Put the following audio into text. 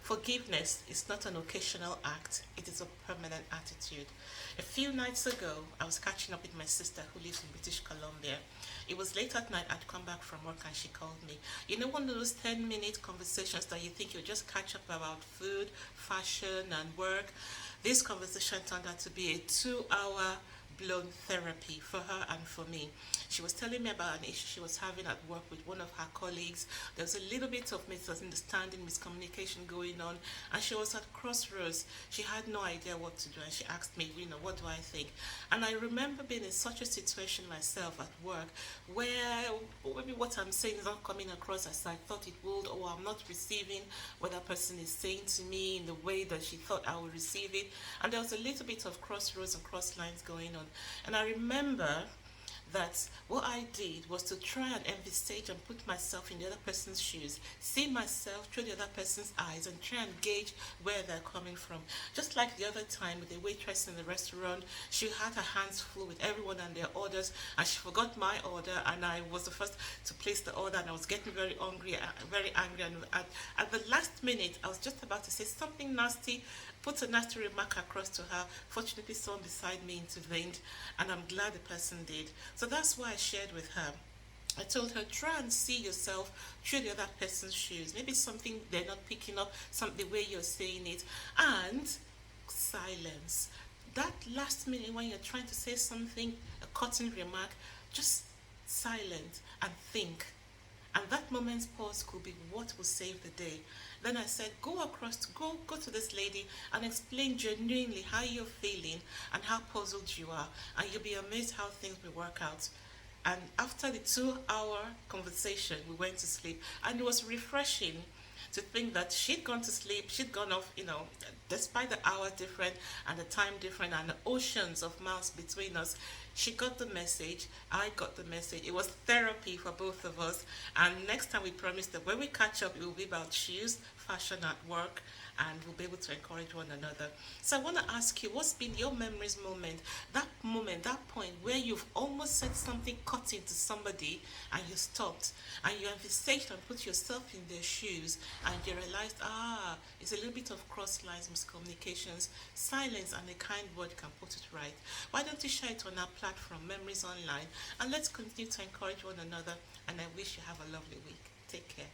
Forgiveness is not an occasional act, it is a permanent attitude. A few nights ago, I was catching up with my sister who lives in British Columbia. It was late at night, I'd come back from work and she called me. You know, one of those 10-minute conversations that you think you'll just catch up about food, fashion, and work? This conversation turned out to be a 2 hour blown therapy for her and for me. She was telling me about an issue she was having at work with one of her colleagues. There was a little bit of misunderstanding, miscommunication going on, and she was at crossroads. She had no idea what to do, and she asked me, what do I think? And I remember being in such a situation myself at work where maybe what I'm saying is not coming across as I thought it would, or I'm not receiving what that person is saying to me in the way that she thought I would receive it. And there was a little bit of crossroads and cross lines going on. And I remember that what I did was to try and envisage and put myself in the other person's shoes, see myself through the other person's eyes, and try and gauge where they're coming from. Just like the other time with the waitress in the restaurant, she had her hands full with everyone and their orders, and she forgot my order, and I was the first to place the order, and I was getting very angry, and at the last minute, I was just about to say something nasty, put a nasty remark across to her. Fortunately, someone beside me intervened, and I'm glad the person did. So that's why I shared with her. I told her, try and see yourself through the other person's shoes. Maybe something they're not picking up, the way you're saying it. And silence. That last minute when you're trying to say something, a cutting remark, just silent and think. And that moment's pause could be what will save the day. Then I said, go to this lady and explain genuinely how you're feeling and how puzzled you are. And you'll be amazed how things will work out. And after the 2 hour conversation, we went to sleep. And it was refreshing to think that she'd gone to sleep, she'd gone off, despite the hour different and the time different and the oceans of miles between us. She got the message, I got the message. It was therapy for both of us. And next time we promised that when we catch up, it will be about shoes, fashion at work, and we'll be able to encourage one another. So I want to ask you, what's been your memories moment, that point where you've almost said something cutting to somebody and you stopped and you envisaged and put yourself in their shoes and you realized, it's a little bit of cross lines, miscommunications, silence and a kind word can put it right. Why don't you share it on our platform, Memories Online, and let's continue to encourage one another, and I wish you have a lovely week. Take care.